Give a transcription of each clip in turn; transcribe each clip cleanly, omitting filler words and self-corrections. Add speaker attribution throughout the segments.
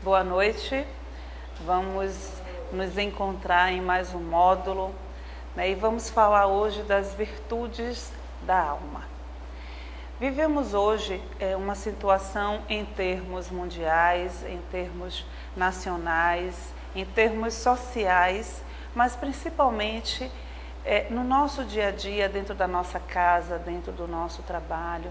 Speaker 1: Boa noite, vamos nos encontrar em mais um módulo, né, e vamos falar hoje das virtudes da alma. Vivemos hoje uma situação em termos mundiais, em termos nacionais, em termos sociais, mas principalmente no nosso dia a dia, dentro da nossa casa, dentro do nosso trabalho,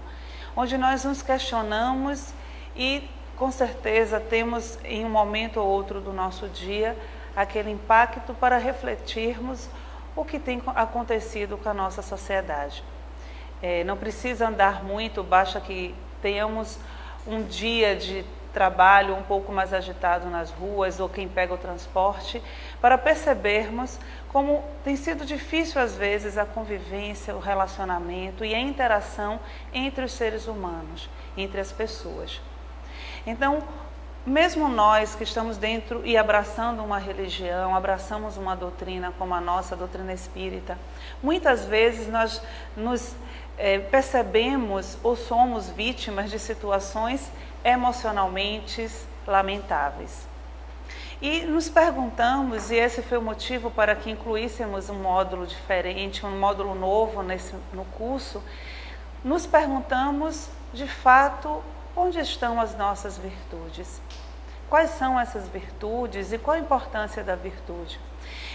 Speaker 1: onde nós nos questionamos e com certeza temos em um momento ou outro do nosso dia aquele impacto para refletirmos o que tem acontecido com a nossa sociedade. Não precisa andar muito, basta que tenhamos um dia de trabalho um pouco mais agitado nas ruas ou quem pega o transporte, para percebermos como tem sido difícil às vezes a convivência, o relacionamento e a interação entre os seres humanos, entre as pessoas. Então, mesmo nós que estamos dentro e abraçando uma religião, abraçamos uma doutrina como a nossa, a doutrina espírita, muitas vezes nós nos percebemos ou somos vítimas de situações emocionalmente lamentáveis. E nos perguntamos, e esse foi o motivo para que incluíssemos um módulo diferente, um módulo novo no curso, nos perguntamos, de fato, onde estão as nossas virtudes? Quais são essas virtudes e qual a importância da virtude?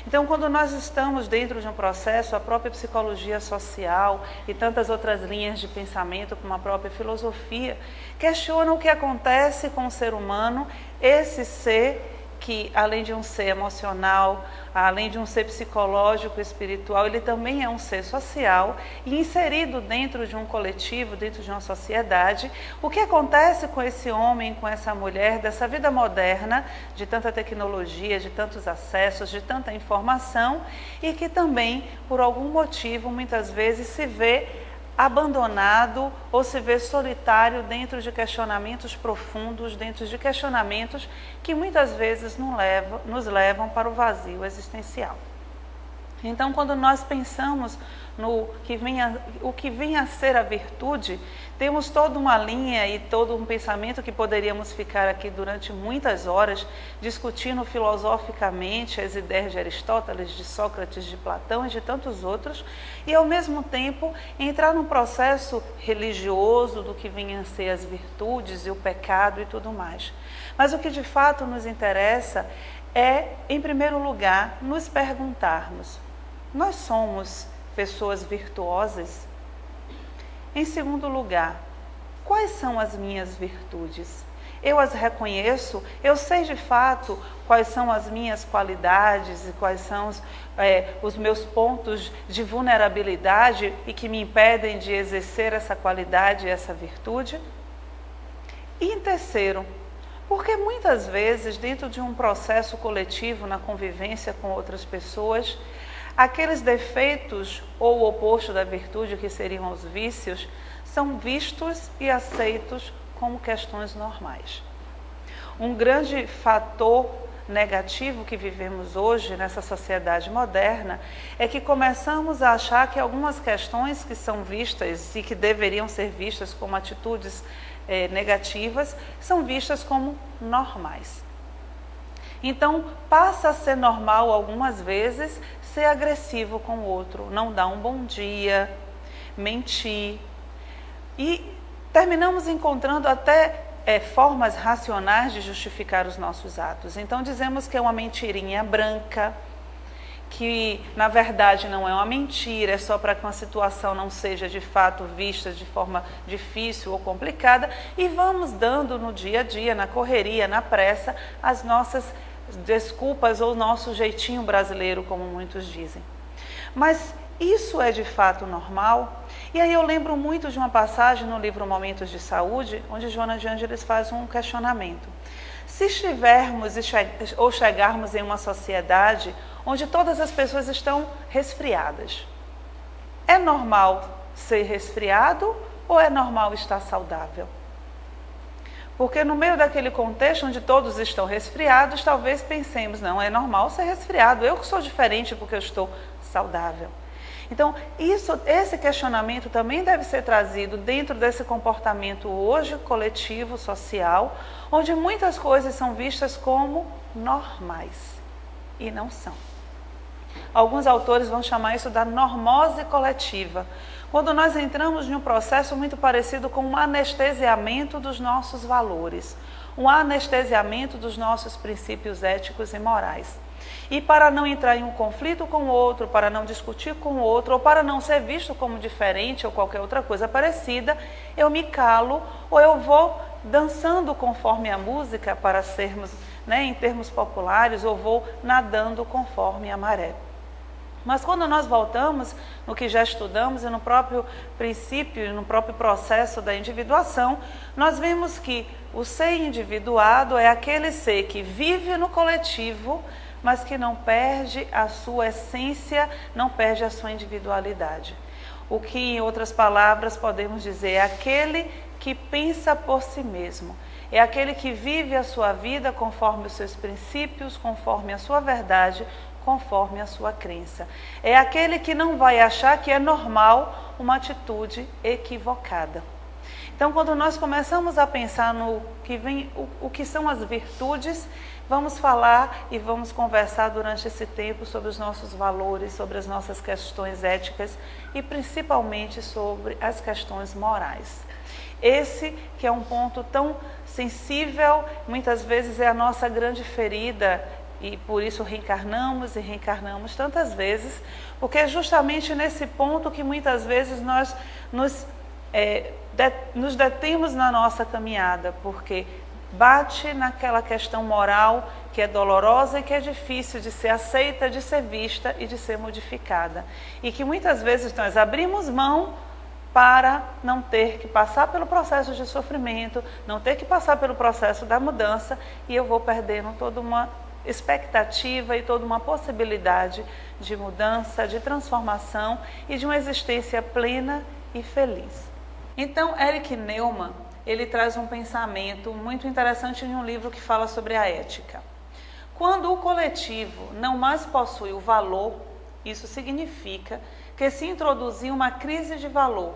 Speaker 1: Então, quando nós estamos dentro de um processo, a própria psicologia social e tantas outras linhas de pensamento, como a própria filosofia, questionam o que acontece com o ser humano, esse ser que, além de um ser emocional, além de um ser psicológico, espiritual, ele também é um ser social e inserido dentro de um coletivo, dentro de uma sociedade. O que acontece com esse homem, com essa mulher, dessa vida moderna, de tanta tecnologia, de tantos acessos, de tanta informação, e que também, por algum motivo, muitas vezes se vê abandonado ou se vê solitário dentro de questionamentos profundos, dentro de questionamentos que muitas vezes nos levam para o vazio existencial. Então, quando nós pensamos no o que vem a ser a virtude, temos toda uma linha e todo um pensamento que poderíamos ficar aqui durante muitas horas discutindo filosoficamente as ideias de Aristóteles, de Sócrates, de Platão e de tantos outros, e ao mesmo tempo entrar num processo religioso do que venham a ser as virtudes e o pecado e tudo mais. Mas o que de fato nos interessa é, em primeiro lugar, nos perguntarmos: nós somos pessoas virtuosas? Em segundo lugar, quais são as minhas virtudes? Eu as reconheço? Eu sei de fato quais são as minhas qualidades e quais são os meus pontos de vulnerabilidade e que me impedem de exercer essa qualidade e essa virtude? E em terceiro, porque muitas vezes, dentro de um processo coletivo, na convivência com outras pessoas, aqueles defeitos ou o oposto da virtude, que seriam os vícios, são vistos e aceitos como questões normais. Um grande fator negativo que vivemos hoje nessa sociedade moderna é que começamos a achar que algumas questões que são vistas e que deveriam ser vistas como atitudes negativas, são vistas como normais. Então, passa a ser normal algumas vezes ser agressivo com o outro, não dar um bom dia, mentir. E terminamos encontrando até formas racionais de justificar os nossos atos. Então, dizemos que é uma mentirinha branca, que na verdade não é uma mentira, é só para que uma situação não seja de fato vista de forma difícil ou complicada, e vamos dando no dia a dia, na correria, na pressa, as nossas desculpas ou nosso jeitinho brasileiro, como muitos dizem. Mas isso é de fato normal? E aí eu lembro muito de uma passagem no livro Momentos de Saúde, onde Joana de Ângeles faz um questionamento. Se estivermos ou chegarmos em uma sociedade onde todas as pessoas estão resfriadas, é normal ser resfriado ou é normal estar saudável? Porque no meio daquele contexto onde todos estão resfriados, talvez pensemos, não, é normal ser resfriado, eu que sou diferente porque eu estou saudável. Então, esse questionamento também deve ser trazido dentro desse comportamento hoje coletivo, social, onde muitas coisas são vistas como normais e não são. Alguns autores vão chamar isso da normose coletiva, quando nós entramos em um processo muito parecido com um anestesiamento dos nossos valores, um anestesiamento dos nossos princípios éticos e morais. E para não entrar em um conflito com o outro, para não discutir com o outro, ou para não ser visto como diferente ou qualquer outra coisa parecida, eu me calo ou eu vou dançando conforme a música, para sermos, em termos populares, ou vou nadando conforme a maré. Mas quando nós voltamos no que já estudamos e no próprio princípio, no próprio processo da individuação, nós vemos que o ser individuado é aquele ser que vive no coletivo, mas que não perde a sua essência, não perde a sua individualidade. O que, em outras palavras, podemos dizer é aquele que pensa por si mesmo. É aquele que vive a sua vida conforme os seus princípios, conforme a sua verdade, conforme a sua crença. É aquele que não vai achar que é normal uma atitude equivocada. Então, quando nós começamos a pensar no que vem, o que são as virtudes, vamos falar e vamos conversar durante esse tempo sobre os nossos valores, sobre as nossas questões éticas e principalmente sobre as questões morais. Esse que é um ponto tão sensível, muitas vezes é a nossa grande ferida e por isso reencarnamos e reencarnamos tantas vezes, porque é justamente nesse ponto que muitas vezes nós nos detemos na nossa caminhada, porque bate naquela questão moral que é dolorosa e que é difícil de ser aceita, de ser vista e de ser modificada. E que muitas vezes nós abrimos mão para não ter que passar pelo processo de sofrimento, não ter que passar pelo processo da mudança, e eu vou perdendo toda uma expectativa e toda uma possibilidade de mudança, de transformação e de uma existência plena e feliz. Então, Erich Neumann, ele traz um pensamento muito interessante em um livro que fala sobre a ética. Quando o coletivo não mais possui o valor, isso significa que se introduziu uma crise de valor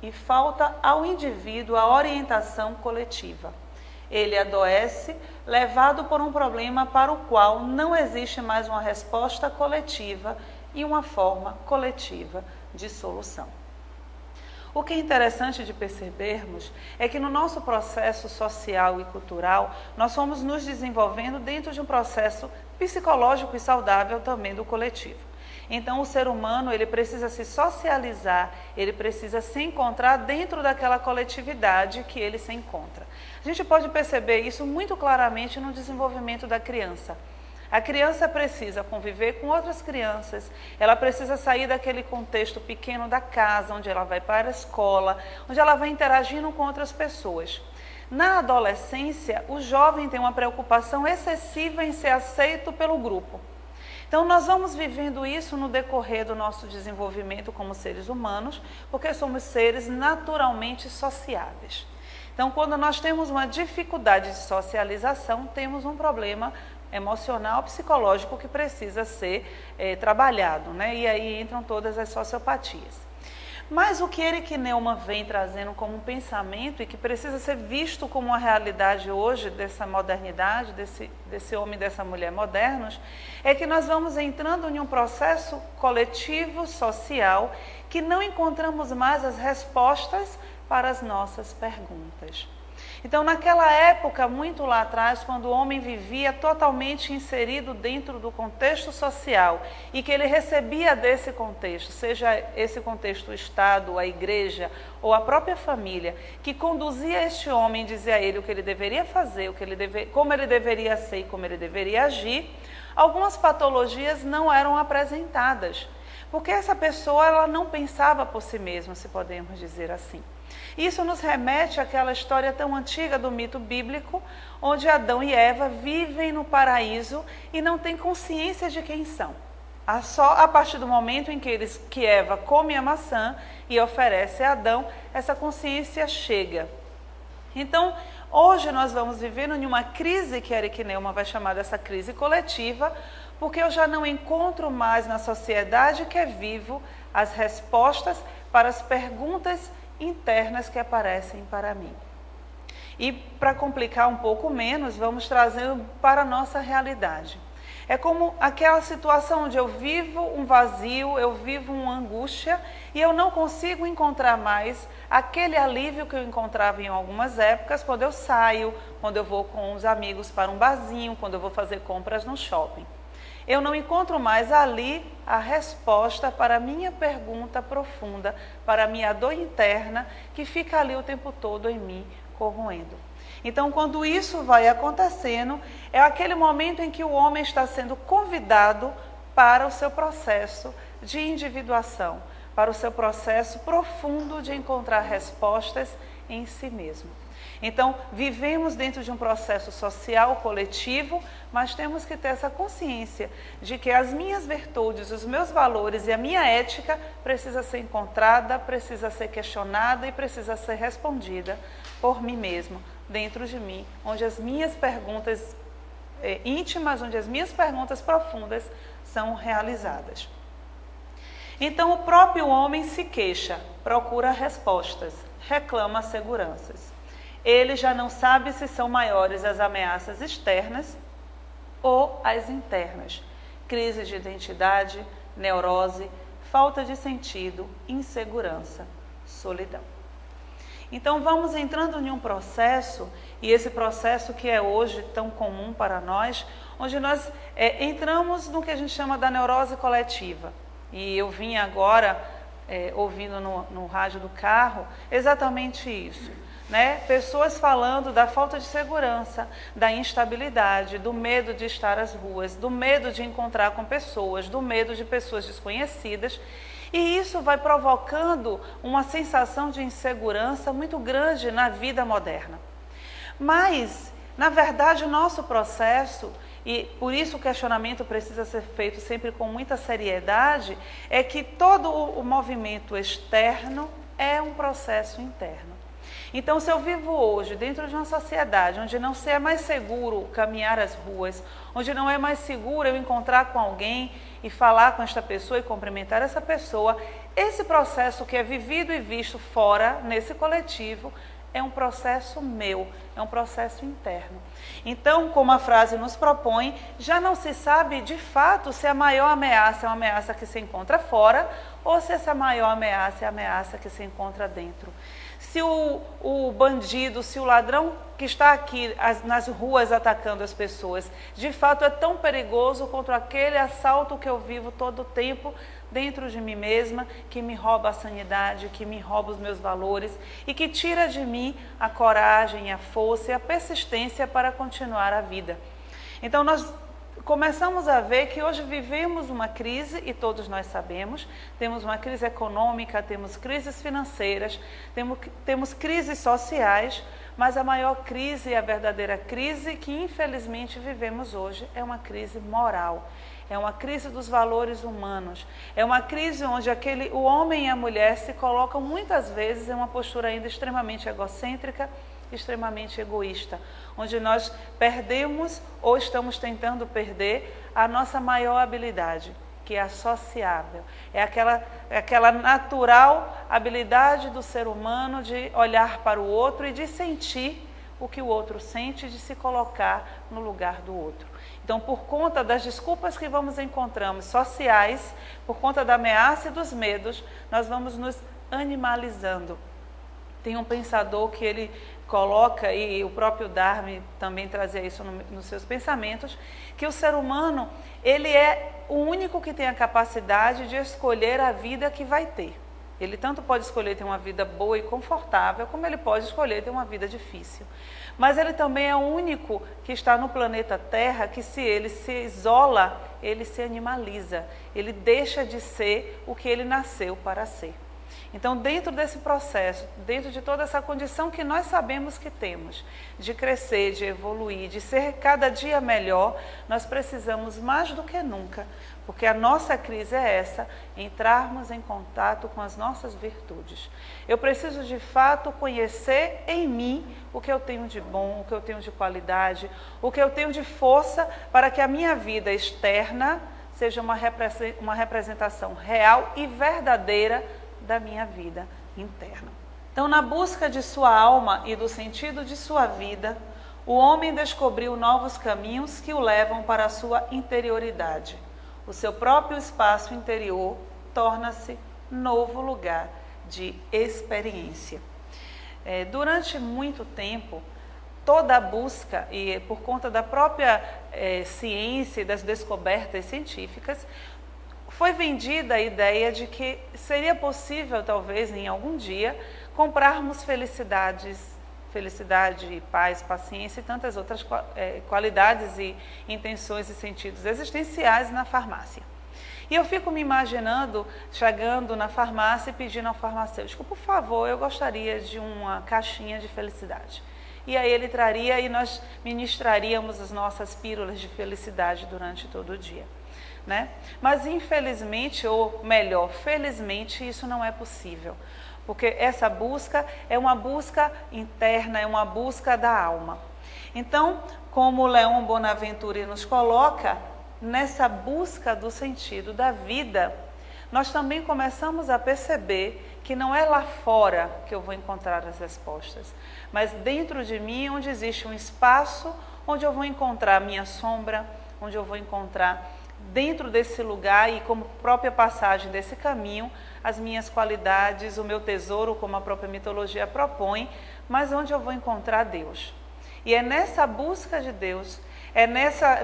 Speaker 1: e falta ao indivíduo a orientação coletiva. Ele adoece, levado por um problema para o qual não existe mais uma resposta coletiva e uma forma coletiva de solução. O que é interessante de percebermos é que no nosso processo social e cultural, nós fomos nos desenvolvendo dentro de um processo psicológico e saudável também do coletivo. Então, o ser humano, ele precisa se socializar, ele precisa se encontrar dentro daquela coletividade que ele se encontra. A gente pode perceber isso muito claramente no desenvolvimento da criança. A criança precisa conviver com outras crianças, ela precisa sair daquele contexto pequeno da casa, onde ela vai para a escola, onde ela vai interagindo com outras pessoas. Na adolescência, o jovem tem uma preocupação excessiva em ser aceito pelo grupo. Então, nós vamos vivendo isso no decorrer do nosso desenvolvimento como seres humanos, porque somos seres naturalmente sociáveis. Então, quando nós temos uma dificuldade de socialização, temos um problema emocional, psicológico que precisa ser trabalhado, né? E aí entram todas as sociopatias. Mas o que Erich Neumann vem trazendo como um pensamento e que precisa ser visto como uma realidade hoje dessa modernidade, desse homem e dessa mulher modernos, é que nós vamos entrando em um processo coletivo, social, que não encontramos mais as respostas para as nossas perguntas. Então, naquela época, muito lá atrás, quando o homem vivia totalmente inserido dentro do contexto social e que ele recebia desse contexto, seja esse contexto o Estado, a igreja ou a própria família, que conduzia este homem, dizia a ele o que ele deveria fazer, como ele deveria ser e como ele deveria agir, algumas patologias não eram apresentadas, porque essa pessoa ela não pensava por si mesma, se podemos dizer assim. Isso nos remete àquela história tão antiga do mito bíblico, onde Adão e Eva vivem no paraíso e não têm consciência de quem são. Só a partir do momento em que Eva come a maçã e oferece a Adão, essa consciência chega. Então, hoje nós vamos vivendo em uma crise que Erich Neumann vai chamar dessa crise coletiva, porque eu já não encontro mais na sociedade que é vivo as respostas para as perguntas internas que aparecem para mim. E para complicar um pouco menos, vamos trazendo para a nossa realidade. É como aquela situação onde eu vivo um vazio, eu vivo uma angústia e eu não consigo encontrar mais aquele alívio que eu encontrava em algumas épocas, quando eu saio, quando eu vou com os amigos para um barzinho, quando eu vou fazer compras no shopping. Eu não encontro mais ali a resposta para a minha pergunta profunda, para a minha dor interna, que fica ali o tempo todo em mim, corroendo. Então, quando isso vai acontecendo, é aquele momento em que o homem está sendo convidado para o seu processo de individuação, para o seu processo profundo de encontrar respostas em si mesmo. Então, vivemos dentro de um processo social, coletivo, mas temos que ter essa consciência de que as minhas virtudes, os meus valores e a minha ética precisa ser encontrada, precisa ser questionada e precisa ser respondida por mim mesmo, dentro de mim, onde as minhas perguntas íntimas, onde as minhas perguntas profundas são realizadas. Então, o próprio homem se queixa, procura respostas, reclama seguranças. Ele já não sabe se são maiores as ameaças externas ou as internas. Crise de identidade, neurose, falta de sentido, insegurança, solidão. Então vamos entrando em um processo, e esse processo que é hoje tão comum para nós, onde nós entramos no que a gente chama da neurose coletiva. E eu vim agora ouvindo no rádio do carro exatamente isso. Pessoas falando da falta de segurança, da instabilidade, do medo de estar às ruas, do medo de encontrar com pessoas, do medo de pessoas desconhecidas. E isso vai provocando uma sensação de insegurança muito grande na vida moderna. Mas, na verdade, o nosso processo, e por isso o questionamento precisa ser feito sempre com muita seriedade, é que todo o movimento externo é um processo interno. Então, se eu vivo hoje dentro de uma sociedade onde não é mais seguro caminhar as ruas, onde não é mais seguro eu encontrar com alguém e falar com esta pessoa e cumprimentar essa pessoa, esse processo que é vivido e visto fora, nesse coletivo, é um processo meu, é um processo interno. Então, como a frase nos propõe, já não se sabe de fato se a maior ameaça é uma ameaça que se encontra fora ou se essa maior ameaça é a ameaça que se encontra dentro. Se o bandido, se o ladrão que está aqui nas ruas atacando as pessoas, de fato é tão perigoso quanto aquele assalto que eu vivo todo o tempo dentro de mim mesma, que me rouba a sanidade, que me rouba os meus valores e que tira de mim a coragem, a força e a persistência para continuar a vida. Então nós começamos a ver que hoje vivemos uma crise, e todos nós sabemos, temos uma crise econômica, temos crises financeiras, temos crises sociais, mas a maior crise, a verdadeira crise que infelizmente vivemos hoje é uma crise moral, é uma crise dos valores humanos, é uma crise onde o homem e a mulher se colocam muitas vezes em uma postura ainda extremamente egocêntrica, extremamente egoísta, onde nós perdemos ou estamos tentando perder a nossa maior habilidade, que é a sociável. É aquela natural habilidade do ser humano de olhar para o outro e de sentir o que o outro sente, de se colocar no lugar do outro. Então, por conta das desculpas que vamos encontrando sociais, por conta da ameaça e dos medos, nós vamos nos animalizando. Tem um pensador que ele coloca, e o próprio Darwin também trazia isso nos seus pensamentos, que o ser humano, ele é o único que tem a capacidade de escolher a vida que vai ter. Ele tanto pode escolher ter uma vida boa e confortável, como ele pode escolher ter uma vida difícil. Mas ele também é o único que está no planeta Terra que, se ele se isola, ele se animaliza. Ele deixa de ser o que ele nasceu para ser. Então, dentro desse processo, dentro de toda essa condição que nós sabemos que temos, de crescer, de evoluir, de ser cada dia melhor, nós precisamos mais do que nunca, porque a nossa crise é essa, entrarmos em contato com as nossas virtudes. Eu preciso de fato conhecer em mim o que eu tenho de bom, o que eu tenho de qualidade, o que eu tenho de força para que a minha vida externa seja uma representação real e verdadeira da minha vida interna. Então, na busca de sua alma e do sentido de sua vida, o homem descobriu novos caminhos que o levam para a sua interioridade. O seu próprio espaço interior torna-se novo lugar de experiência. Durante muito tempo, toda a busca, e por conta da própria ciência e das descobertas científicas, foi vendida a ideia de que seria possível, talvez, em algum dia, comprarmos felicidade, paz, paciência e tantas outras qualidades e intenções e sentidos existenciais na farmácia. E eu fico me imaginando chegando na farmácia e pedindo ao farmacêutico: por favor, eu gostaria de uma caixinha de felicidade. E aí ele traria e nós ministraríamos as nossas pílulas de felicidade durante todo o dia, né? Mas infelizmente, ou melhor, felizmente, isso não é possível. Porque essa busca é uma busca interna, é uma busca da alma. Então, como Leon Bonaventure nos coloca, nessa busca do sentido da vida, nós também começamos a perceber que não é lá fora que eu vou encontrar as respostas, mas dentro de mim, onde existe um espaço, onde eu vou encontrar a minha sombra, onde eu vou encontrar dentro desse lugar e como própria passagem desse caminho, as minhas qualidades, o meu tesouro, como a própria mitologia propõe, mas onde eu vou encontrar Deus. E é nessa busca de Deus, é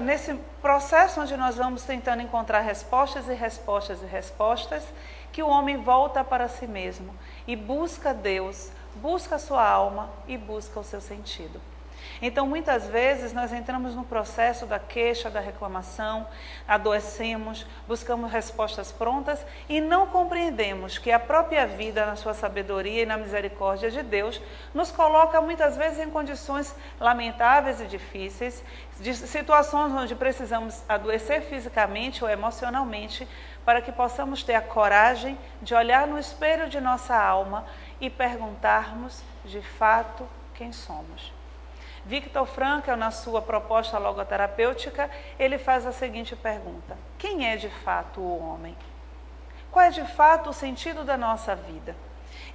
Speaker 1: nesse processo onde nós vamos tentando encontrar respostas e respostas e respostas, que o homem volta para si mesmo e busca Deus, busca a sua alma e busca o seu sentido. Então, muitas vezes, nós entramos no processo da queixa, da reclamação, adoecemos, buscamos respostas prontas e não compreendemos que a própria vida, na sua sabedoria e na misericórdia de Deus, nos coloca muitas vezes em condições lamentáveis e difíceis, de situações onde precisamos adoecer fisicamente ou emocionalmente, para que possamos ter a coragem de olhar no espelho de nossa alma e perguntarmos, de fato, quem somos. Viktor Frankl, na sua proposta logoterapêutica, ele faz a seguinte pergunta: quem é de fato o homem? Qual é de fato o sentido da nossa vida?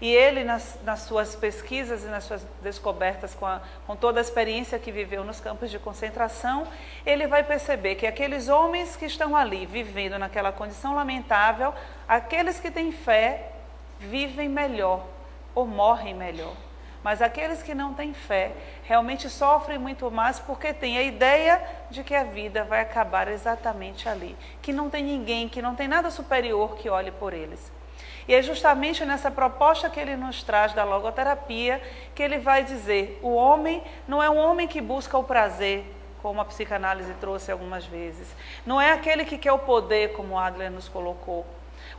Speaker 1: E ele, nas suas pesquisas e nas suas descobertas, com toda a experiência que viveu nos campos de concentração, ele vai perceber que aqueles homens que estão ali, vivendo naquela condição lamentável, aqueles que têm fé, vivem melhor ou morrem melhor. Mas aqueles que não têm fé, realmente sofrem muito mais porque têm a ideia de que a vida vai acabar exatamente ali. Que não tem ninguém, que não tem nada superior que olhe por eles. E é justamente nessa proposta que ele nos traz da logoterapia que ele vai dizer: o homem não é um homem que busca o prazer, como a psicanálise trouxe algumas vezes. Não é aquele que quer o poder, como Adler nos colocou.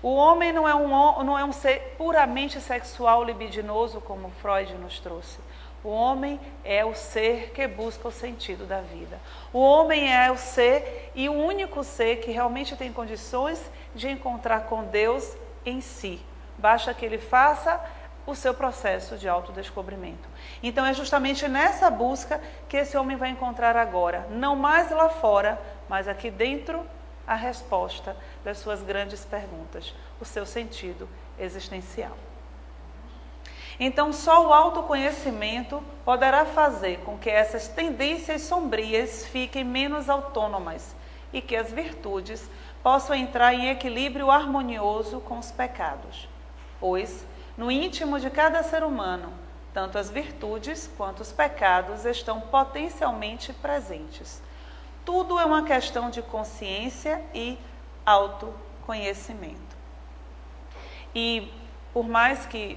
Speaker 1: O homem não é um ser puramente sexual, libidinoso, como Freud nos trouxe. O homem é o ser que busca o sentido da vida. O homem é o ser e o único ser que realmente tem condições de encontrar com Deus em si. Basta que ele faça o seu processo de autodescobrimento. Então é justamente nessa busca que esse homem vai encontrar agora, não mais lá fora, mas aqui dentro, a resposta das suas grandes perguntas, o seu sentido existencial. Então, só o autoconhecimento poderá fazer com que essas tendências sombrias fiquem menos autônomas e que as virtudes possam entrar em equilíbrio harmonioso com os pecados. Pois, no íntimo de cada ser humano, tanto as virtudes quanto os pecados estão potencialmente presentes. Tudo é uma questão de consciência e autoconhecimento. E por mais que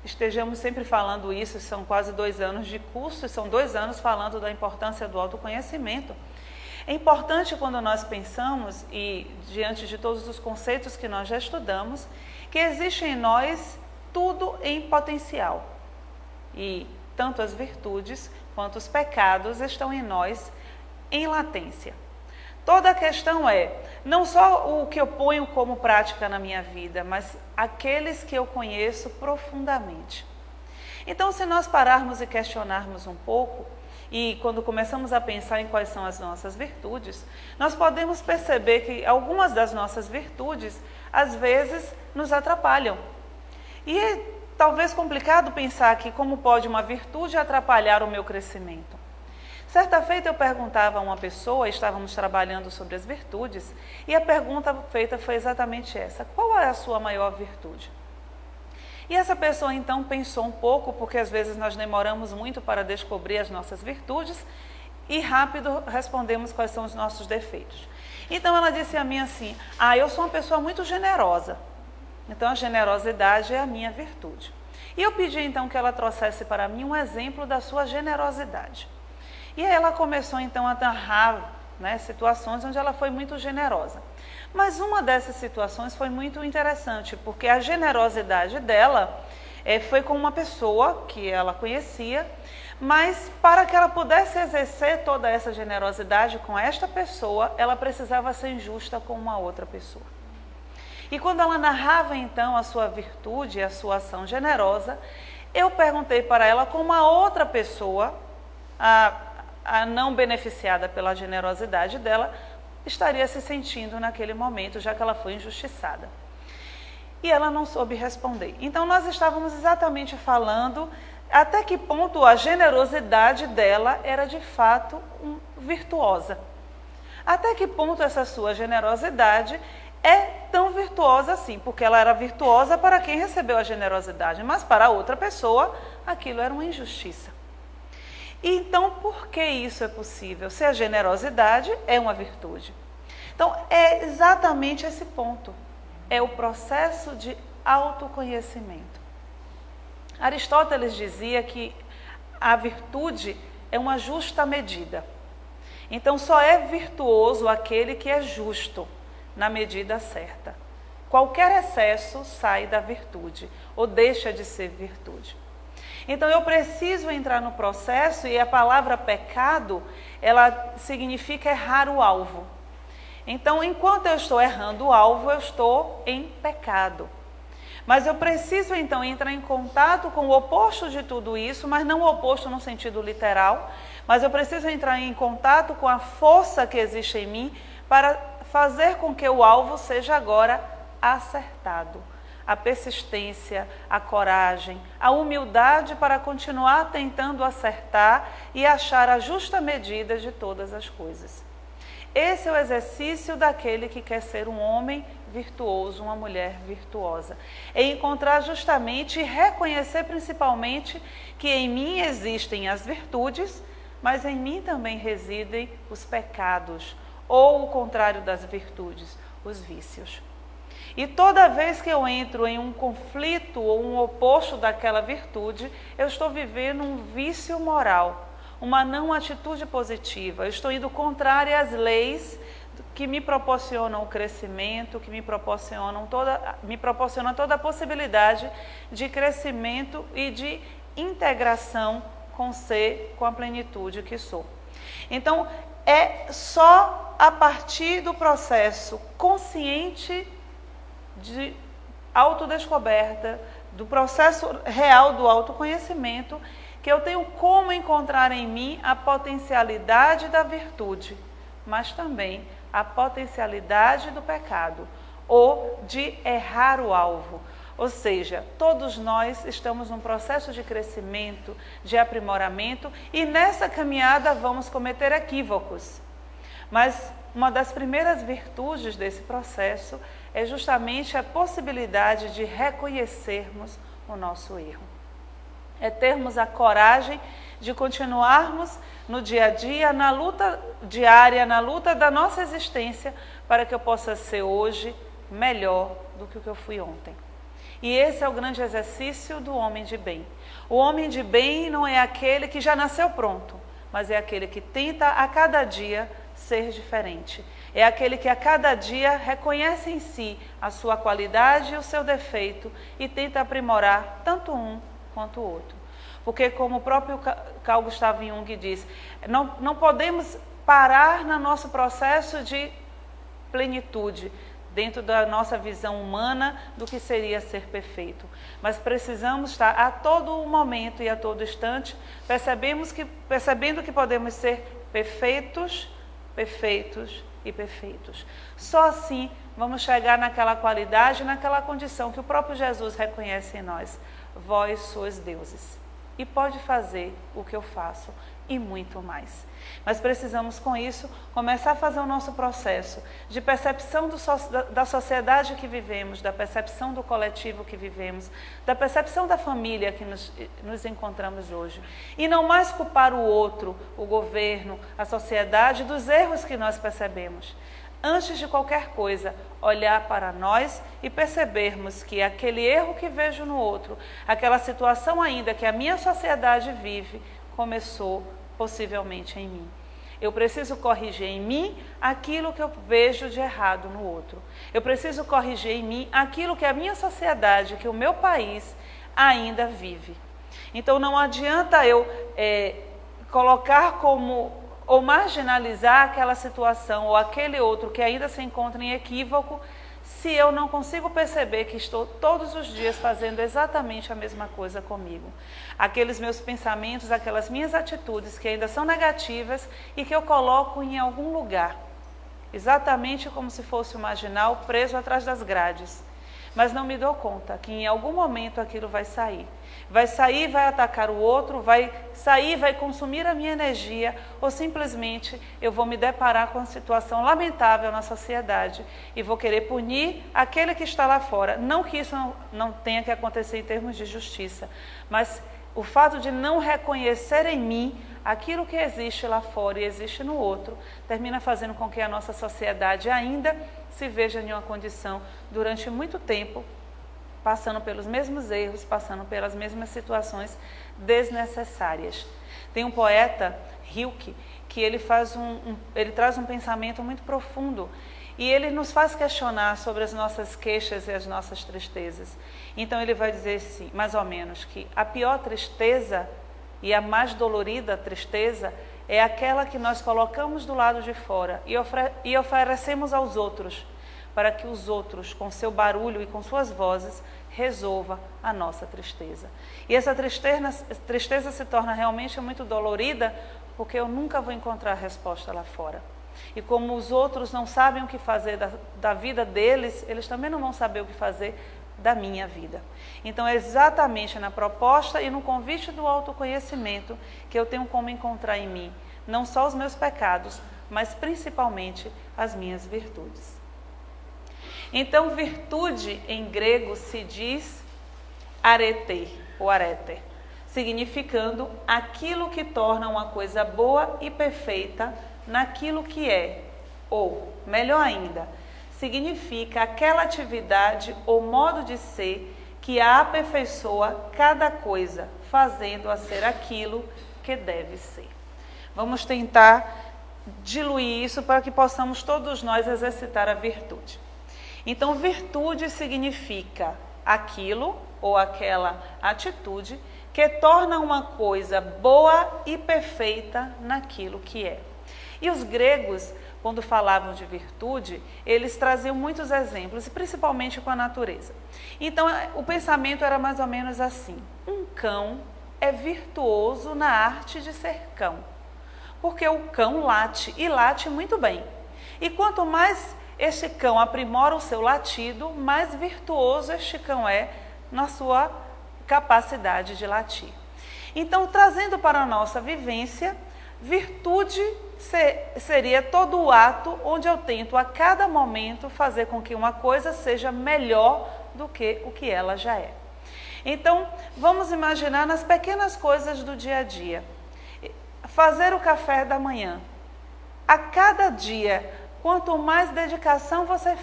Speaker 1: estejamos sempre falando isso, são quase 2 anos de curso, são 2 anos falando da importância do autoconhecimento, é importante quando nós pensamos, e diante de todos os conceitos que nós já estudamos, que existe em nós tudo em potencial. E tanto as virtudes quanto os pecados estão em nós em latência. Toda a questão é, não só o que eu ponho como prática na minha vida, mas aqueles que eu conheço profundamente. Então, se nós pararmos e questionarmos um pouco, e quando começamos a pensar em quais são as nossas virtudes, nós podemos perceber que algumas das nossas virtudes, às vezes, nos atrapalham. E é talvez complicado pensar que como pode uma virtude atrapalhar o meu crescimento. Certa feita eu perguntava a uma pessoa, estávamos trabalhando sobre as virtudes, e a pergunta feita foi exatamente essa: qual é a sua maior virtude? E essa pessoa então pensou um pouco, porque às vezes nós demoramos muito para descobrir as nossas virtudes, e rápido respondemos quais são os nossos defeitos. Então ela disse a mim assim: eu sou uma pessoa muito generosa, então a generosidade é a minha virtude. E eu pedi então que ela trouxesse para mim um exemplo da sua generosidade. E aí ela começou então a narrar, situações onde ela foi muito generosa. Mas uma dessas situações foi muito interessante, porque a generosidade dela foi com uma pessoa que ela conhecia, mas para que ela pudesse exercer toda essa generosidade com esta pessoa, ela precisava ser injusta com uma outra pessoa. E quando ela narrava então a sua virtude, a sua ação generosa, eu perguntei para ela como a outra pessoa, a não beneficiada pela generosidade dela, estaria se sentindo naquele momento, já que ela foi injustiçada. E ela não soube responder. Então nós estávamos exatamente falando até que ponto a generosidade dela era de fato virtuosa. Até que ponto essa sua generosidade é tão virtuosa assim, porque ela era virtuosa para quem recebeu a generosidade, mas para a outra pessoa aquilo era uma injustiça. Então, por que isso é possível? Se a generosidade é uma virtude. Então, é exatamente esse ponto. É o processo de autoconhecimento. Aristóteles dizia que a virtude é uma justa medida. Então, só é virtuoso aquele que é justo na medida certa. Qualquer excesso sai da virtude ou deixa de ser virtude. Então eu preciso entrar no processo, e a palavra pecado, ela significa errar o alvo. Então, enquanto eu estou errando o alvo, eu estou em pecado. Mas eu preciso então entrar em contato com o oposto de tudo isso, mas não o oposto no sentido literal, mas eu preciso entrar em contato com a força que existe em mim para fazer com que o alvo seja agora acertado. A persistência, a coragem, a humildade para continuar tentando acertar e achar a justa medida de todas as coisas. Esse é o exercício daquele que quer ser um homem virtuoso, uma mulher virtuosa. É encontrar justamente e reconhecer principalmente que em mim existem as virtudes, mas em mim também residem os pecados, ou o contrário das virtudes, os vícios. E toda vez que eu entro em um conflito ou um oposto daquela virtude, eu estou vivendo um vício moral, uma não atitude positiva. Eu estou indo contrária às leis que me proporcionam o crescimento, que me proporcionam toda a possibilidade de crescimento e de integração com o ser, com a plenitude que sou. Então, é só a partir do processo consciente de autodescoberta, do processo real do autoconhecimento, que eu tenho como encontrar em mim a potencialidade da virtude, mas também a potencialidade do pecado, ou de errar o alvo. Ou seja, todos nós estamos num processo de crescimento, de aprimoramento, e nessa caminhada vamos cometer equívocos. Mas uma das primeiras virtudes desse processo é justamente a possibilidade de reconhecermos o nosso erro. É termos a coragem de continuarmos no dia a dia, na luta diária, na luta da nossa existência, para que eu possa ser hoje melhor do que o que eu fui ontem. E esse é o grande exercício do homem de bem. O homem de bem não é aquele que já nasceu pronto, mas é aquele que tenta a cada dia ser diferente. É aquele que a cada dia reconhece em si a sua qualidade e o seu defeito e tenta aprimorar tanto um quanto o outro. Porque, como o próprio Carl Gustav Jung diz, não podemos parar no nosso processo de plenitude, dentro da nossa visão humana do que seria ser perfeito. Mas precisamos estar a todo momento e a todo instante percebendo que podemos ser perfeitos, perfeitos e perfeitos. Só assim vamos chegar naquela qualidade, naquela condição que o próprio Jesus reconhece em nós. Vós sois deuses e pode fazer o que eu faço e muito mais. Mas precisamos, com isso, começar a fazer o nosso processo de percepção da sociedade que vivemos, da percepção do coletivo que vivemos, da percepção da família que nos encontramos hoje. E não mais culpar o outro, o governo, a sociedade, dos erros que nós percebemos. Antes de qualquer coisa, olhar para nós e percebermos que aquele erro que vejo no outro, aquela situação ainda que a minha sociedade vive, começou possivelmente em mim. Eu preciso corrigir em mim aquilo que eu vejo de errado no outro. Eu preciso corrigir em mim aquilo que a minha sociedade, que o meu país ainda vive. Então não adianta eu colocar como ou marginalizar aquela situação ou aquele outro que ainda se encontra em equívoco, se eu não consigo perceber que estou todos os dias fazendo exatamente a mesma coisa comigo. Aqueles meus pensamentos, aquelas minhas atitudes que ainda são negativas e que eu coloco em algum lugar, exatamente como se fosse um marginal preso atrás das grades. Mas não me dou conta que em algum momento aquilo vai sair. Vai sair, vai atacar o outro, vai sair, vai consumir a minha energia, ou simplesmente eu vou me deparar com uma situação lamentável na sociedade e vou querer punir aquele que está lá fora. Não que isso não tenha que acontecer em termos de justiça, mas o fato de não reconhecer em mim aquilo que existe lá fora e existe no outro, termina fazendo com que a nossa sociedade ainda se veja em uma condição, durante muito tempo, passando pelos mesmos erros, passando pelas mesmas situações desnecessárias. Tem um poeta, Rilke, que ele traz um pensamento muito profundo e ele nos faz questionar sobre as nossas queixas e as nossas tristezas. Então ele vai dizer assim, mais ou menos, que a pior tristeza e a mais dolorida tristeza é aquela que nós colocamos do lado de fora e oferecemos aos outros, para que os outros, com seu barulho e com suas vozes, resolva a nossa tristeza. E essa tristeza se torna realmente muito dolorida, porque eu nunca vou encontrar resposta lá fora. E como os outros não sabem o que fazer da vida deles, eles também não vão saber o que fazer da minha vida. Então é exatamente na proposta e no convite do autoconhecimento que eu tenho como encontrar em mim, não só os meus pecados, mas principalmente as minhas virtudes. Então virtude em grego se diz arete ou arete, significando aquilo que torna uma coisa boa e perfeita naquilo que é, ou melhor ainda, significa aquela atividade ou modo de ser que a aperfeiçoa cada coisa, fazendo-a ser aquilo que deve ser. Vamos tentar diluir isso para que possamos todos nós exercitar a virtude. Então, virtude significa aquilo ou aquela atitude que torna uma coisa boa e perfeita naquilo que é. E os gregos, quando falavam de virtude, eles traziam muitos exemplos, principalmente com a natureza. Então, o pensamento era mais ou menos assim: um cão é virtuoso na arte de ser cão, porque o cão late, e late muito bem. E quanto mais este cão aprimora o seu latido, mais virtuoso este cão é na sua capacidade de latir. Então, trazendo para a nossa vivência, virtude seria todo o ato onde eu tento a cada momento fazer com que uma coisa seja melhor do que o que ela já é. Então, vamos imaginar nas pequenas coisas do dia a dia. Fazer o café da manhã. A cada dia, quanto mais dedicação você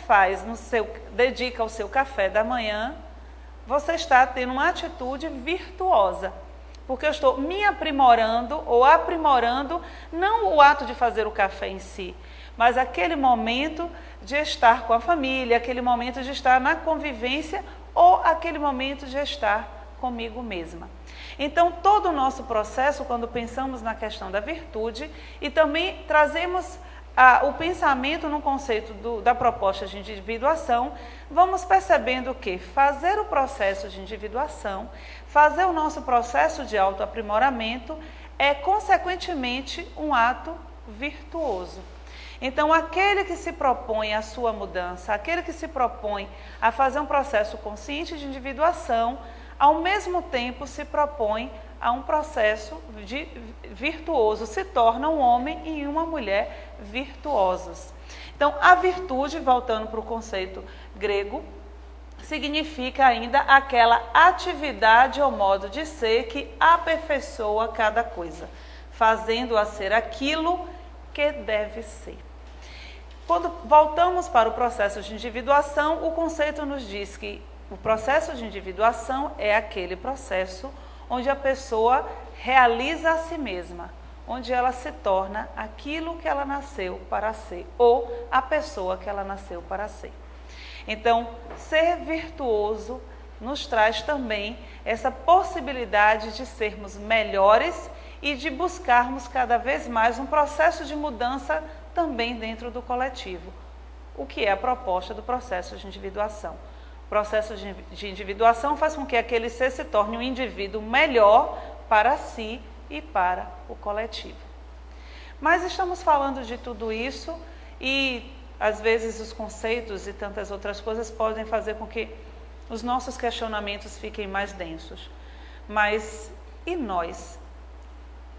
Speaker 1: dedica ao seu café da manhã, você está tendo uma atitude virtuosa. Porque eu estou me aprimorando ou aprimorando, não o ato de fazer o café em si, mas aquele momento de estar com a família, aquele momento de estar na convivência ou aquele momento de estar comigo mesma. Então, todo o nosso processo, quando pensamos na questão da virtude, e também trazemos o pensamento no conceito da proposta de individuação, vamos percebendo que fazer o processo de individuação, fazer o nosso processo de autoaprimoramento é, consequentemente, um ato virtuoso. Então, aquele que se propõe a sua mudança, aquele que se propõe a fazer um processo consciente de individuação, ao mesmo tempo se propõe a um processo virtuoso, se torna um homem e uma mulher virtuosos. Então, a virtude, voltando para o conceito grego, significa ainda aquela atividade ou modo de ser que aperfeiçoa cada coisa, fazendo-a ser aquilo que deve ser. Quando voltamos para o processo de individuação, o conceito nos diz que o processo de individuação é aquele processo onde a pessoa realiza a si mesma, onde ela se torna aquilo que ela nasceu para ser, ou a pessoa que ela nasceu para ser. Então, ser virtuoso nos traz também essa possibilidade de sermos melhores e de buscarmos cada vez mais um processo de mudança também dentro do coletivo, o que é a proposta do processo de individuação. O processo de individuação faz com que aquele ser se torne um indivíduo melhor para si e para o coletivo. Mas estamos falando de tudo isso e, às vezes, os conceitos e tantas outras coisas podem fazer com que os nossos questionamentos fiquem mais densos. Mas e nós?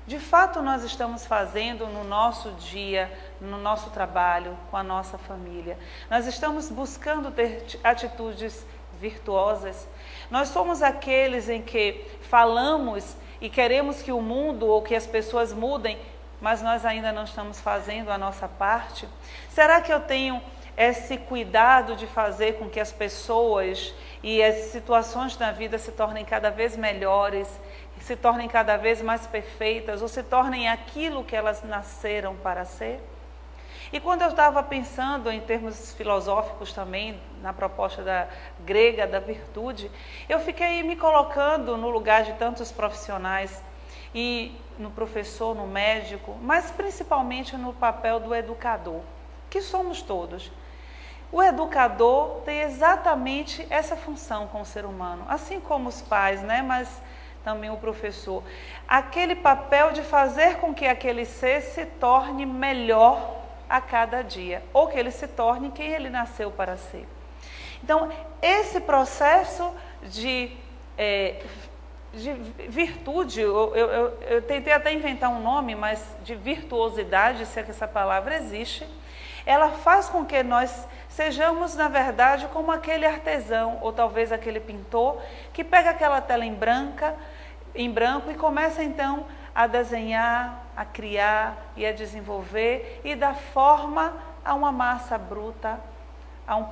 Speaker 1: De fato, nós estamos fazendo no nosso dia, no nosso trabalho, com a nossa família. Nós estamos buscando ter atitudes virtuosas. Nós somos aqueles em que falamos e queremos que o mundo ou que as pessoas mudem, mas nós ainda não estamos fazendo a nossa parte. Será que eu tenho esse cuidado de fazer com que as pessoas e as situações da vida se tornem cada vez melhores, se tornem cada vez mais perfeitas, ou se tornem aquilo que elas nasceram para ser? E quando eu estava pensando em termos filosóficos também, na proposta grega da virtude, eu fiquei me colocando no lugar de tantos profissionais, e no professor, no médico, mas principalmente no papel do educador, que somos todos. O educador tem exatamente essa função com o ser humano, assim como os pais, né? Mas também o professor. Aquele papel de fazer com que aquele ser se torne melhor a cada dia, ou que ele se torne quem ele nasceu para ser. Então, esse processo de virtude, eu tentei até inventar um nome, mas de virtuosidade, se é que essa palavra existe, ela faz com que nós sejamos, na verdade, como aquele artesão, ou talvez aquele pintor, que pega aquela tela em branco e começa então a desenhar, a criar e a desenvolver e dar forma a uma massa bruta, a um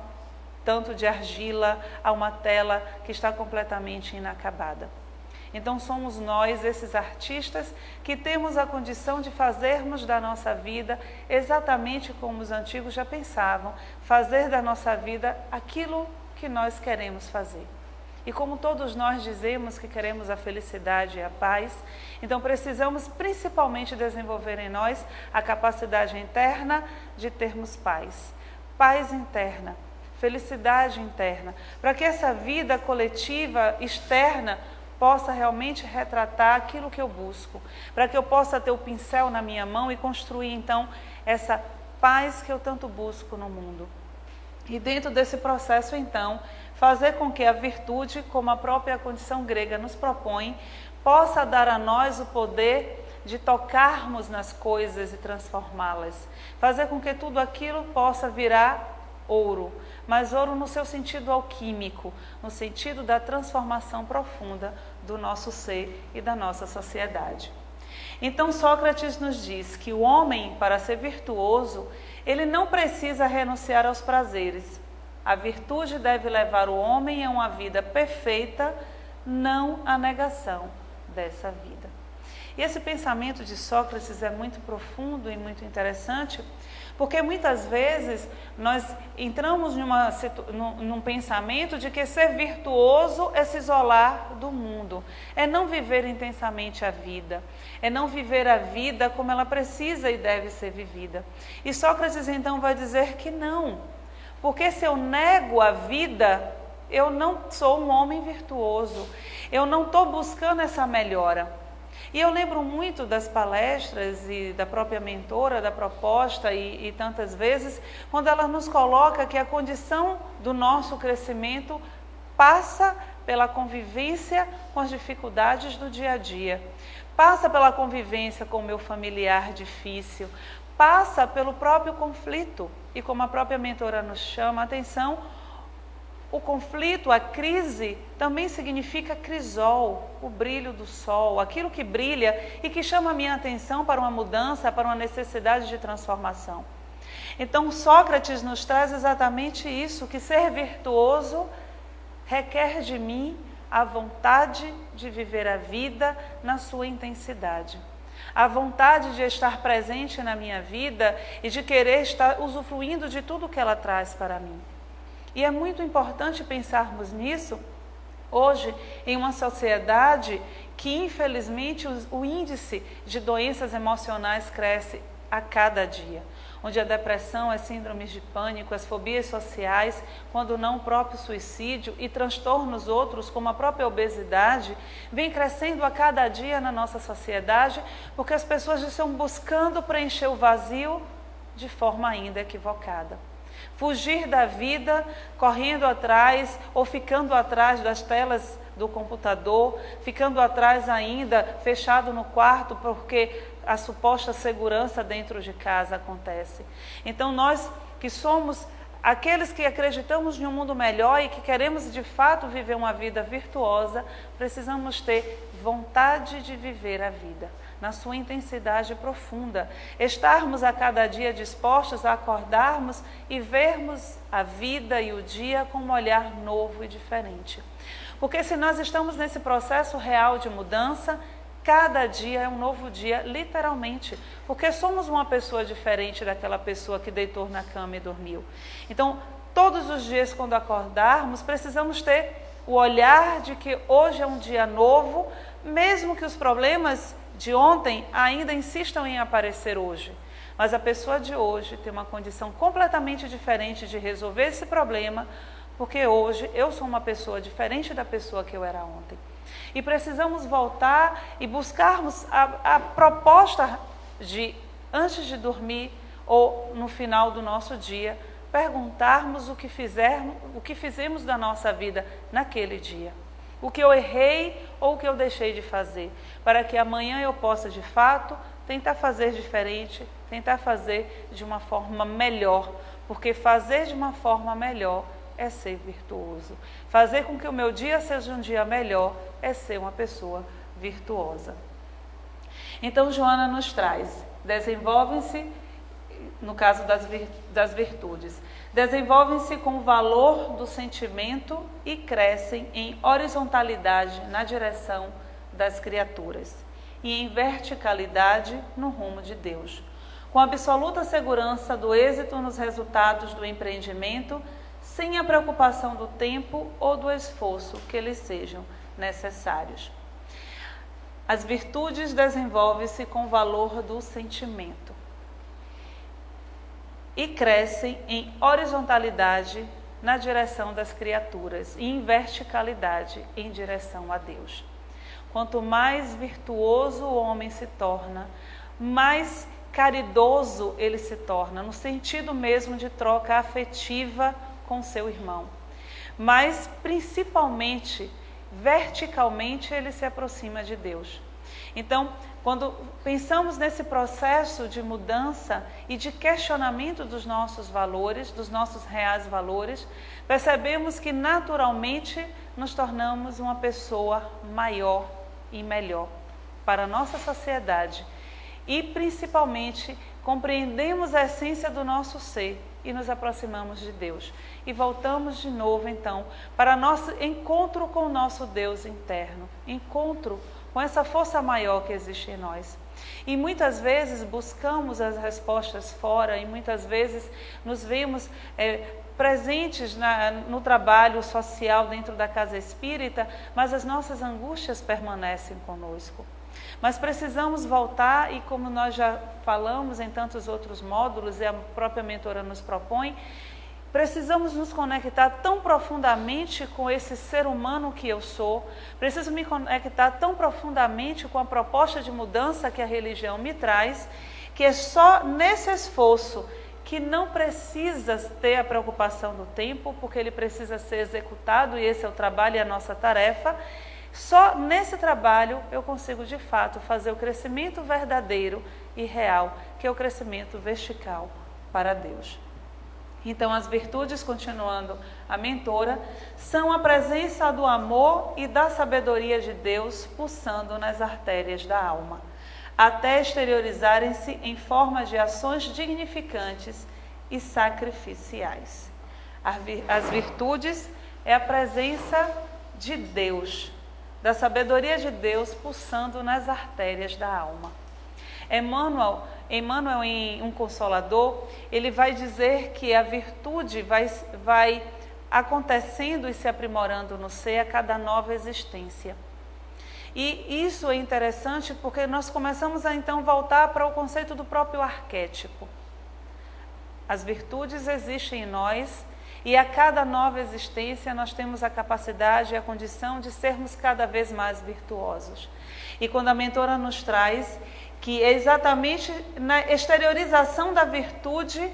Speaker 1: tanto de argila, a uma tela que está completamente inacabada. Então somos nós, esses artistas, que temos a condição de fazermos da nossa vida exatamente como os antigos já pensavam, fazer da nossa vida aquilo que nós queremos fazer. E como todos nós dizemos que queremos a felicidade e a paz, então precisamos principalmente desenvolver em nós a capacidade interna de termos paz. Paz interna, felicidade interna, para que essa vida coletiva externa possa realmente retratar aquilo que eu busco, para que eu possa ter o pincel na minha mão e construir então essa paz que eu tanto busco no mundo. E dentro desse processo então, fazer com que a virtude, como a própria condição grega nos propõe, possa dar a nós o poder de tocarmos nas coisas e transformá-las. Fazer com que tudo aquilo possa virar ouro, mas ouro no seu sentido alquímico, no sentido da transformação profunda do nosso ser e da nossa sociedade. Então Sócrates nos diz que o homem, para ser virtuoso, ele não precisa renunciar aos prazeres. A virtude deve levar o homem a uma vida perfeita, não a negação dessa vida. E esse pensamento de Sócrates é muito profundo e muito interessante, porque muitas vezes nós entramos num pensamento de que ser virtuoso é se isolar do mundo, é não viver intensamente a vida, é não viver a vida como ela precisa e deve ser vivida. E Sócrates então vai dizer que não, porque se eu nego a vida, eu não sou um homem virtuoso, eu não estou buscando essa melhora. E eu lembro muito das palestras e da própria mentora, da proposta e tantas vezes, quando ela nos coloca que a condição do nosso crescimento passa pela convivência com as dificuldades do dia a dia, passa pela convivência com o meu familiar difícil, passa pelo próprio conflito. E como a própria mentora nos chama a atenção, o conflito, a crise, também significa crisol, o brilho do sol, aquilo que brilha e que chama a minha atenção para uma mudança, para uma necessidade de transformação. Então, Sócrates nos traz exatamente isso, que ser virtuoso requer de mim a vontade de viver a vida na sua intensidade. A vontade de estar presente na minha vida e de querer estar usufruindo de tudo que ela traz para mim. E é muito importante pensarmos nisso hoje em uma sociedade que, infelizmente, o índice de doenças emocionais cresce a cada dia, onde a depressão, as síndromes de pânico, as fobias sociais, quando não o próprio suicídio e transtornos outros, como a própria obesidade, vem crescendo a cada dia na nossa sociedade, porque as pessoas estão buscando preencher o vazio de forma ainda equivocada. Fugir da vida, correndo atrás ou ficando atrás das telas do computador, ficando atrás ainda, fechado no quarto, porque a suposta segurança dentro de casa acontece. Então nós que somos aqueles que acreditamos em um mundo melhor e que queremos de fato viver uma vida virtuosa, precisamos ter vontade de viver a vida na sua intensidade profunda, estarmos a cada dia dispostos a acordarmos e vermos a vida e o dia com um olhar novo e diferente. Porque se nós estamos nesse processo real de mudança, cada dia é um novo dia, literalmente, porque somos uma pessoa diferente daquela pessoa que deitou na cama e dormiu. Então, todos os dias quando acordarmos, precisamos ter o olhar de que hoje é um dia novo, mesmo que os problemas de ontem ainda insistam em aparecer hoje. Mas a pessoa de hoje tem uma condição completamente diferente de resolver esse problema, porque hoje eu sou uma pessoa diferente da pessoa que eu era ontem. E precisamos voltar e buscarmos a proposta de, antes de dormir ou no final do nosso dia, perguntarmos o que fizemos da nossa vida naquele dia. O que eu errei ou o que eu deixei de fazer, para que amanhã eu possa, de fato, tentar fazer diferente, tentar fazer de uma forma melhor, porque fazer de uma forma melhor é ser virtuoso. Fazer com que o meu dia seja um dia melhor é ser uma pessoa virtuosa. Então, Joana nos traz, desenvolvem-se, no caso das virtudes, desenvolvem-se com o valor do sentimento e crescem em horizontalidade na direção das criaturas e em verticalidade no rumo de Deus, com absoluta segurança do êxito nos resultados do empreendimento, sem a preocupação do tempo ou do esforço que lhes sejam necessários. As virtudes desenvolvem-se com o valor do sentimento e crescem em horizontalidade na direção das criaturas e em verticalidade em direção a Deus. Quanto mais virtuoso o homem se torna, mais caridoso ele se torna, no sentido mesmo de troca afetiva com seu irmão. Mas, principalmente, verticalmente, ele se aproxima de Deus. Então, quando pensamos nesse processo de mudança e de questionamento dos nossos valores, dos nossos reais valores, percebemos que naturalmente nos tornamos uma pessoa maior e melhor para a nossa sociedade e principalmente compreendemos a essência do nosso ser e nos aproximamos de Deus. E voltamos de novo então para nosso encontro com o nosso Deus interno, encontro com essa força maior que existe em nós. E muitas vezes buscamos as respostas fora e muitas vezes nos vemos presentes no trabalho social dentro da casa espírita, mas as nossas angústias permanecem conosco. Mas precisamos voltar e, como nós já falamos em tantos outros módulos e a própria mentora nos propõe, precisamos nos conectar tão profundamente com esse ser humano que eu sou, preciso me conectar tão profundamente com a proposta de mudança que a religião me traz, que é só nesse esforço que não precisa ter a preocupação do tempo, porque ele precisa ser executado e esse é o trabalho e a nossa tarefa. Só nesse trabalho eu consigo de fato fazer o crescimento verdadeiro e real, que é o crescimento vertical para Deus. Então, as virtudes, continuando a mentora, são a presença do amor e da sabedoria de Deus pulsando nas artérias da alma, até exteriorizarem-se em forma de ações dignificantes e sacrificiais. As virtudes é a presença de Deus, da sabedoria de Deus pulsando nas artérias da alma. Emmanuel, em Um Consolador, ele vai dizer que a virtude vai acontecendo e se aprimorando no ser a cada nova existência. E isso é interessante porque nós começamos a então voltar para o conceito do próprio arquétipo. As virtudes existem em nós e a cada nova existência nós temos a capacidade e a condição de sermos cada vez mais virtuosos. E quando a mentora nos traz que é exatamente na exteriorização da virtude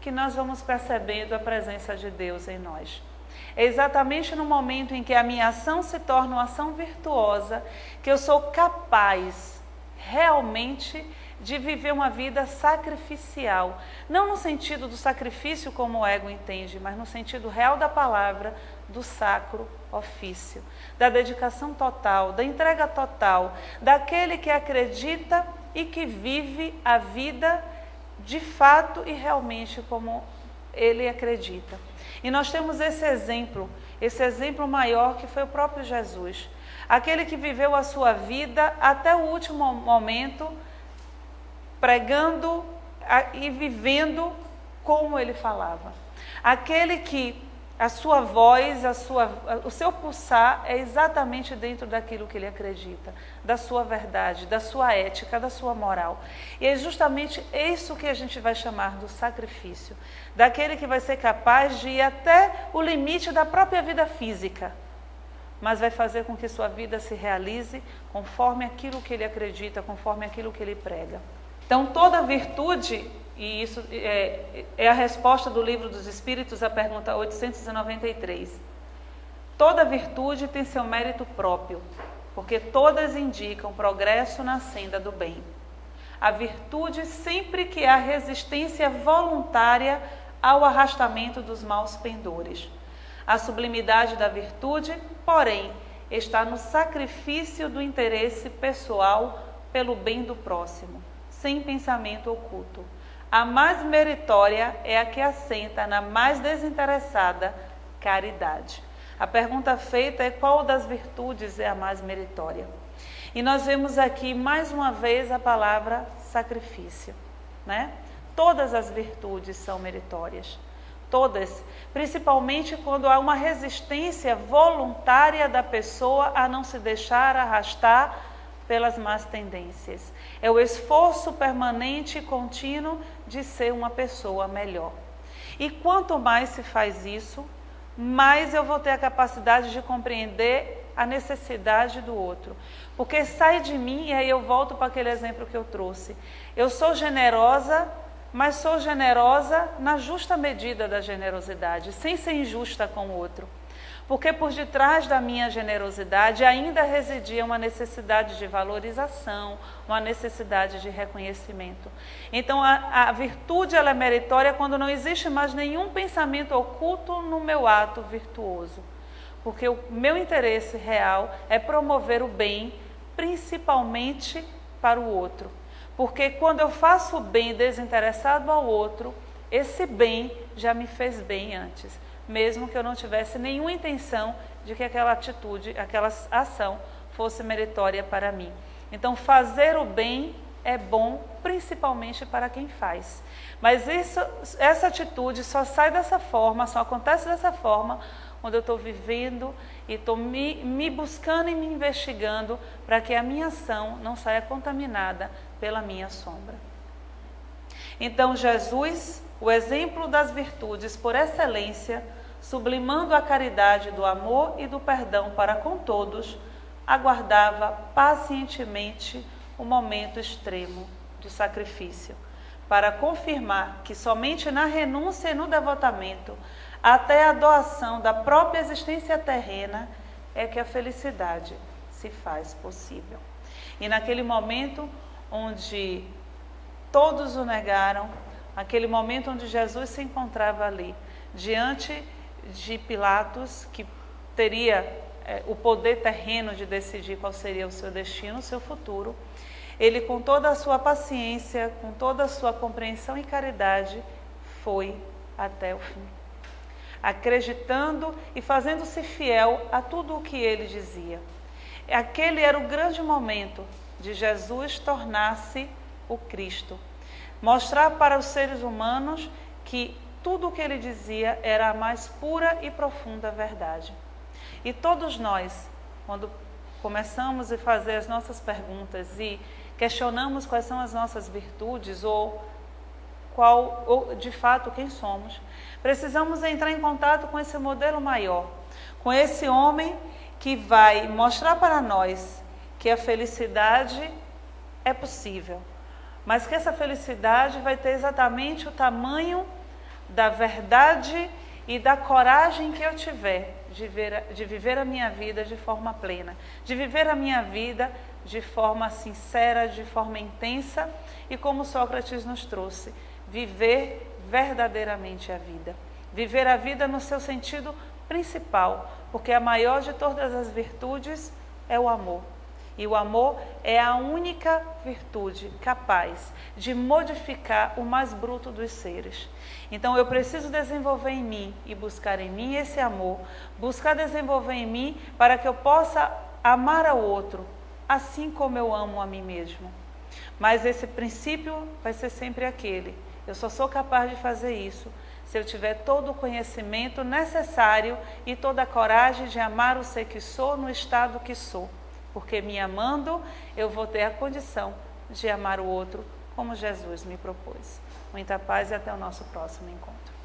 Speaker 1: que nós vamos percebendo a presença de Deus em nós. É exatamente no momento em que a minha ação se torna uma ação virtuosa que eu sou capaz realmente de viver uma vida sacrificial. Não no sentido do sacrifício como o ego entende, mas no sentido real da palavra, do sacro ofício, da dedicação total, da entrega total, daquele que acredita e que vive a vida de fato e realmente como ele acredita. E nós temos esse exemplo maior que foi o próprio Jesus, aquele que viveu a sua vida até o último momento, pregando e vivendo como ele falava. Aquele que a sua voz, o seu pulsar é exatamente dentro daquilo que ele acredita, da sua verdade, da sua ética, da sua moral. E é justamente isso que a gente vai chamar do sacrifício, daquele que vai ser capaz de ir até o limite da própria vida física, mas vai fazer com que sua vida se realize conforme aquilo que ele acredita, conforme aquilo que ele prega. Então, toda virtude, e isso é a resposta do Livro dos Espíritos à pergunta 893. Toda virtude tem seu mérito próprio, porque todas indicam progresso na senda do bem. A virtude sempre que há resistência voluntária ao arrastamento dos maus pendores. A sublimidade da virtude, porém, está no sacrifício do interesse pessoal pelo bem do próximo, sem pensamento oculto. A mais meritória é a que assenta na mais desinteressada caridade. A pergunta feita é qual das virtudes é a mais meritória? E nós vemos aqui mais uma vez a palavra sacrifício, né? Todas as virtudes são meritórias, todas, principalmente quando há uma resistência voluntária da pessoa a não se deixar arrastar pelas más tendências. É o esforço permanente e contínuo de ser uma pessoa melhor. E quanto mais se faz isso, mais eu vou ter a capacidade de compreender a necessidade do outro. Porque sai de mim, e aí eu volto para aquele exemplo que eu trouxe. Eu sou generosa, mas sou generosa na justa medida da generosidade, sem ser injusta com o outro. Porque por detrás da minha generosidade ainda residia uma necessidade de valorização, uma necessidade de reconhecimento. Então a virtude ela é meritória quando não existe mais nenhum pensamento oculto no meu ato virtuoso. Porque o meu interesse real é promover o bem, principalmente para o outro. Porque quando eu faço o bem desinteressado ao outro, esse bem já me fez bem antes, mesmo que eu não tivesse nenhuma intenção de que aquela atitude, aquela ação fosse meritória para mim. Então, fazer o bem é bom, principalmente para quem faz. Mas essa atitude só sai dessa forma, só acontece dessa forma, quando eu estou vivendo e estou me buscando e me investigando para que a minha ação não saia contaminada pela minha sombra. Então, Jesus, o exemplo das virtudes por excelência, sublimando a caridade do amor e do perdão para com todos, aguardava pacientemente o momento extremo do sacrifício, para confirmar que somente na renúncia e no devotamento, até a doação da própria existência terrena, é que a felicidade se faz possível. E naquele momento onde todos o negaram, aquele momento onde Jesus se encontrava ali, diante de Pilatos, que teria o poder terreno de decidir qual seria o seu destino, o seu futuro, ele, com toda a sua paciência, com toda a sua compreensão e caridade, foi até o fim, acreditando e fazendo-se fiel a tudo o que ele dizia. Aquele era o grande momento de Jesus tornar-se o Cristo, mostrar para os seres humanos que tudo o que ele dizia era a mais pura e profunda verdade. E todos nós, quando começamos a fazer as nossas perguntas e questionamos quais são as nossas virtudes ou de fato quem somos, precisamos entrar em contato com esse modelo maior, com esse homem que vai mostrar para nós que a felicidade é possível, mas que essa felicidade vai ter exatamente o tamanho da verdade e da coragem que eu tiver de viver a minha vida de forma plena, de viver a minha vida de forma sincera, de forma intensa e, como Sócrates nos trouxe, viver verdadeiramente a vida. Viver a vida no seu sentido principal, porque a maior de todas as virtudes é o amor. E o amor é a única virtude capaz de modificar o mais bruto dos seres. Então eu preciso desenvolver em mim e buscar em mim esse amor, buscar desenvolver em mim para que eu possa amar ao outro, assim como eu amo a mim mesmo. Mas esse princípio vai ser sempre aquele: eu só sou capaz de fazer isso se eu tiver todo o conhecimento necessário e toda a coragem de amar o ser que sou no estado que sou. Porque me amando, eu vou ter a condição de amar o outro como Jesus me propôs. Muita paz e até o nosso próximo encontro.